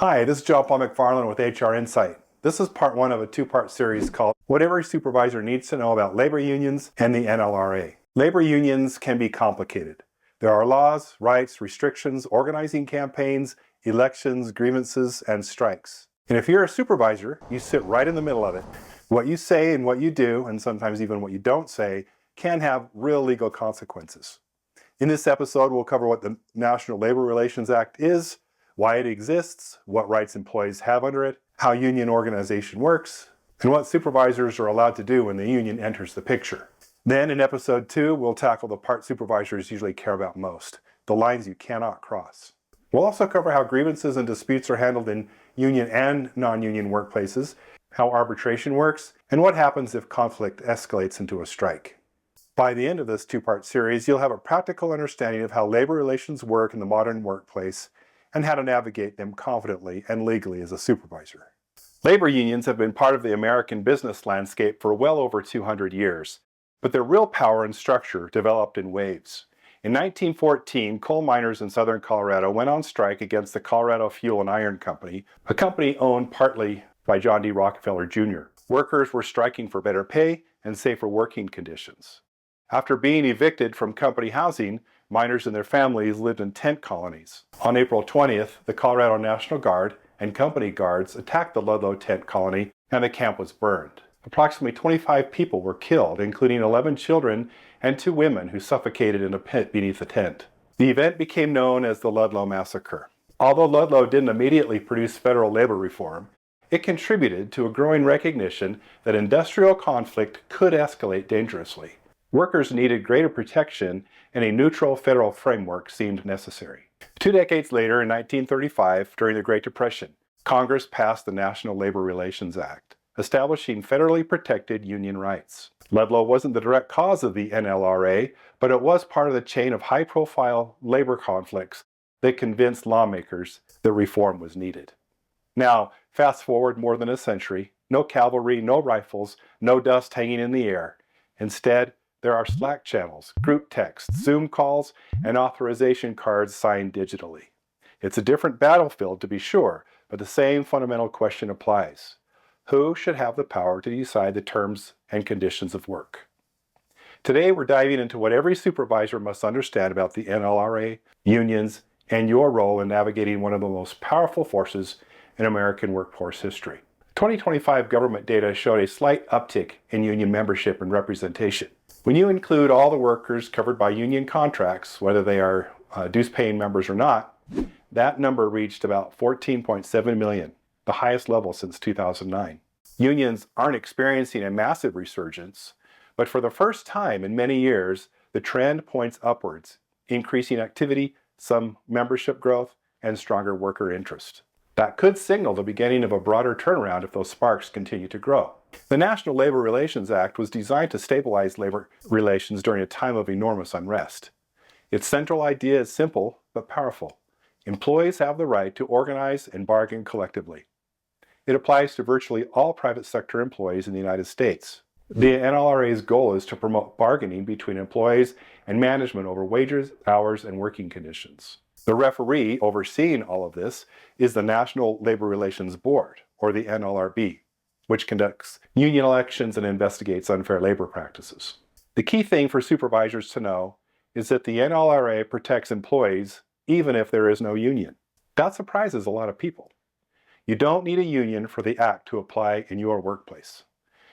Hi, this is John Paul McFarland with HR Insight. This is part one of a two-part series called What Every Supervisor Needs to Know About Labor Unions and the NLRA. Labor unions can be complicated. There are laws, rights, restrictions, organizing campaigns, elections, grievances, and strikes. And if you're a supervisor, you sit right in the middle of it. What you say and what you do, and sometimes even what you don't say, can have real legal consequences. In this episode, we'll cover what the National Labor Relations Act is, why it exists, what rights employees have under it, how union organization works, and what supervisors are allowed to do when the union enters the picture. Then in episode 2, we'll tackle the part supervisors usually care about most, the lines you cannot cross. We'll also cover how grievances and disputes are handled in union and non-union workplaces, how arbitration works, and what happens if conflict escalates into a strike. By the end of this two-part series, you'll have a practical understanding of how labor relations work in the modern workplace and how to navigate them confidently and legally as a supervisor. Labor unions have been part of the American business landscape for well over 200 years, but their real power and structure developed in waves. In 1914, coal miners in southern Colorado went on strike against the Colorado Fuel and Iron Company, a company owned partly by John D. Rockefeller Jr. Workers were striking for better pay and safer working conditions. After being evicted from company housing, miners and their families lived in tent colonies. On April 20th, the Colorado National Guard and company guards attacked the Ludlow tent colony and the camp was burned. Approximately 25 people were killed, including 11 children and 2 women who suffocated in a pit beneath the tent. The event became known as the Ludlow Massacre. Although Ludlow didn't immediately produce federal labor reform, it contributed to a growing recognition that industrial conflict could escalate dangerously. Workers needed greater protection, and a neutral federal framework seemed necessary. 2 decades later, in 1935, during the Great Depression, Congress passed the National Labor Relations Act, establishing federally protected union rights. Ludlow wasn't the direct cause of the NLRA, but it was part of the chain of high-profile labor conflicts that convinced lawmakers that reform was needed. Now, fast forward more than a century, no cavalry, no rifles, no dust hanging in the air. Instead, there are Slack channels, group texts, Zoom calls, and authorization cards signed digitally. It's a different battlefield to be sure, but the same fundamental question applies. Who should have the power to decide the terms and conditions of work? Today we're diving into what every supervisor must understand about the NLRA, unions, and your role in navigating one of the most powerful forces in American workforce history. 2025 government data showed a slight uptick in union membership and representation. When you include all the workers covered by union contracts, whether they are dues-paying members or not, that number reached about 14.7 million, the highest level since 2009. Unions aren't experiencing a massive resurgence, but for the first time in many years, the trend points upwards, increasing activity, some membership growth, and stronger worker interest. That could signal the beginning of a broader turnaround if those sparks continue to grow. The National Labor Relations Act was designed to stabilize labor relations during a time of enormous unrest. Its central idea is simple but powerful. Employees have the right to organize and bargain collectively. It applies to virtually all private sector employees in the United States. The NLRA's goal is to promote bargaining between employees and management over wages, hours, and working conditions. The referee overseeing all of this is the National Labor Relations Board, or the NLRB, which conducts union elections and investigates unfair labor practices. The key thing for supervisors to know is that the NLRA protects employees even if there is no union. That surprises a lot of people. You don't need a union for the act to apply in your workplace.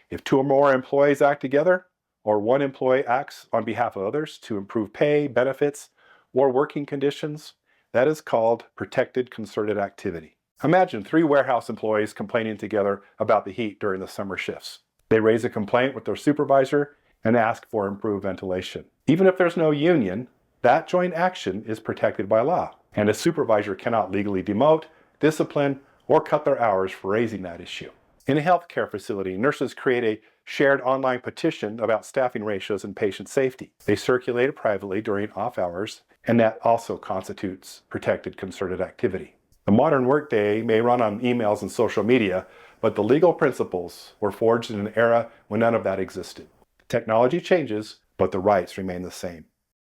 If 2 or more employees act together, or one employee acts on behalf of others to improve pay, benefits, or working conditions, that is called protected concerted activity. Imagine 3 warehouse employees complaining together about the heat during the summer shifts. They raise a complaint with their supervisor and ask for improved ventilation. Even if there's no union, that joint action is protected by law, and a supervisor cannot legally demote, discipline, or cut their hours for raising that issue. In a healthcare facility, nurses create a shared online petition about staffing ratios and patient safety. They circulate it privately during off hours, and that also constitutes protected concerted activity. The modern workday may run on emails and social media, but the legal principles were forged in an era when none of that existed. Technology changes, but the rights remain the same.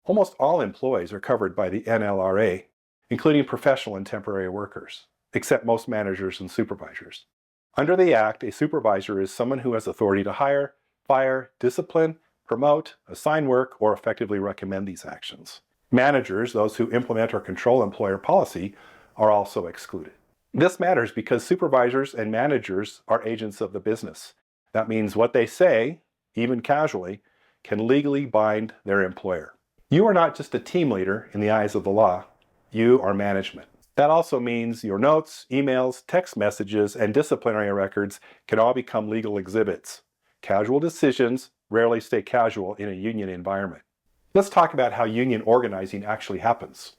Almost all employees are covered by the NLRA, including professional and temporary workers. except most managers and supervisors. Under the Act, a supervisor is someone who has authority to hire, fire, discipline, promote, assign work, or effectively recommend these actions. Managers, those who implement or control employer policy, are also excluded. This matters because supervisors and managers are agents of the business. That means what they say, even casually, can legally bind their employer. You are not just a team leader in the eyes of the law, you are management. That also means your notes, emails, text messages, and disciplinary records can all become legal exhibits. Casual decisions rarely stay casual in a union environment. Let's talk about how union organizing actually happens.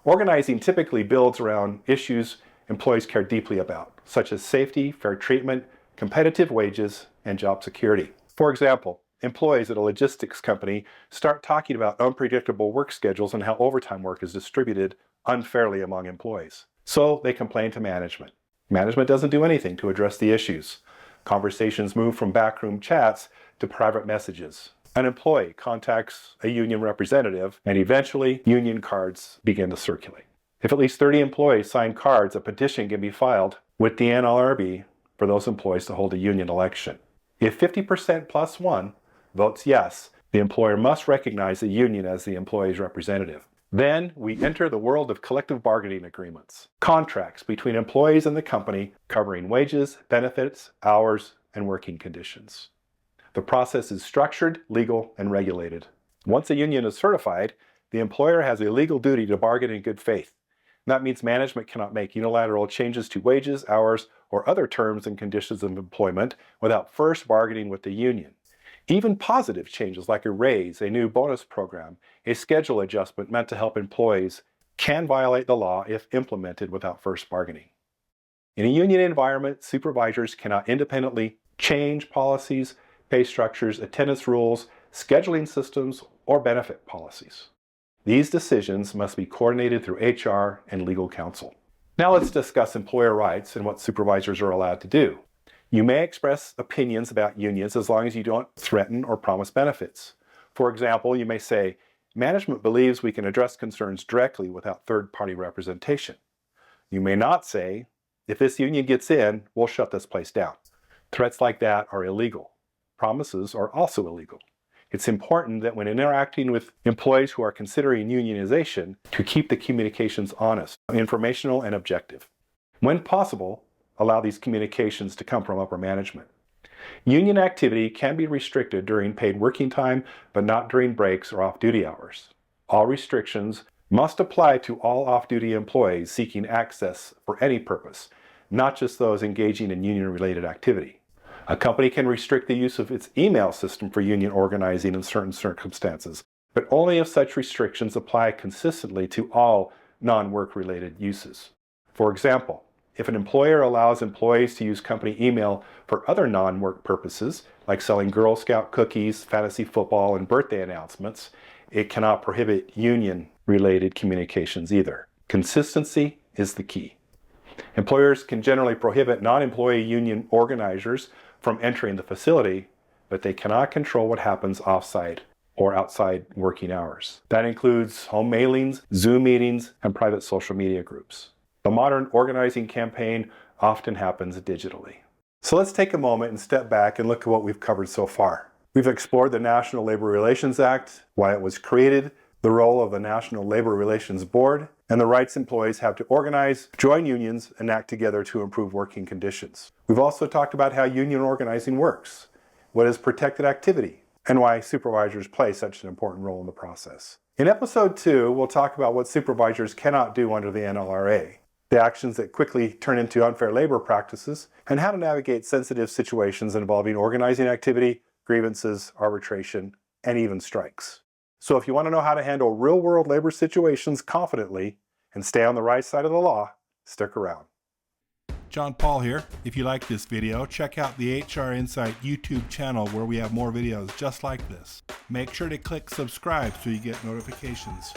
Organizing typically builds around issues employees care deeply about, such as safety, fair treatment, competitive wages, and job security. For example, employees at a logistics company start talking about unpredictable work schedules and how overtime work is distributed unfairly among employees. So they complain to management. Management doesn't do anything to address the issues. Conversations move from backroom chats to private messages. An employee contacts a union representative, and eventually union cards begin to circulate. If at least 30 employees sign cards, a petition can be filed with the NLRB for those employees to hold a union election. If 50% plus one votes yes, the employer must recognize the union as the employee's representative. Then we enter the world of collective bargaining agreements, contracts between employees and the company covering wages, benefits, hours, and working conditions. The process is structured, legal, and regulated. Once a union is certified, the employer has a legal duty to bargain in good faith. That means management cannot make unilateral changes to wages, hours, or other terms and conditions of employment without first bargaining with the union. Even positive changes like a raise, a new bonus program, a schedule adjustment meant to help employees can violate the law if implemented without first bargaining. In a union environment, supervisors cannot independently change policies, pay structures, attendance rules, scheduling systems, or benefit policies. These decisions must be coordinated through HR and legal counsel. Now let's discuss employer rights and what supervisors are allowed to do. You may express opinions about unions as long as you don't threaten or promise benefits. For example, you may say, management believes we can address concerns directly without third-party representation. You may not say, if this union gets in, we'll shut this place down. Threats like that are illegal. Promises are also illegal. It's important that when interacting with employees who are considering unionization, to keep the communications honest, informational, and objective. When possible, allow these communications to come from upper management. Union activity can be restricted during paid working time, but not during breaks or off-duty hours. All restrictions must apply to all off-duty employees seeking access for any purpose, not just those engaging in union-related activity. A company can restrict the use of its email system for union organizing in certain circumstances, but only if such restrictions apply consistently to all non-work-related uses. For example, if an employer allows employees to use company email for other non-work purposes, like selling Girl Scout cookies, fantasy football, and birthday announcements, it cannot prohibit union-related communications either. Consistency is the key. Employers can generally prohibit non-employee union organizers from entering the facility, but they cannot control what happens off-site or outside working hours. That includes home mailings, Zoom meetings, and private social media groups. The modern organizing campaign often happens digitally. So let's take a moment and step back and look at what we've covered so far. We've explored the National Labor Relations Act, why it was created, the role of the National Labor Relations Board, and the rights employees have to organize, join unions, and act together to improve working conditions. We've also talked about how union organizing works, what is protected activity, and why supervisors play such an important role in the process. In episode 2, we'll talk about what supervisors cannot do under the NLRA, the actions that quickly turn into unfair labor practices, and how to navigate sensitive situations involving organizing activity, grievances, arbitration, and even strikes. So if you want to know how to handle real-world labor situations confidently and stay on the right side of the law, stick around. John Paul here. If you like this video, check out the HR Insight YouTube channel where we have more videos just like this. Make sure to click subscribe so you get notifications.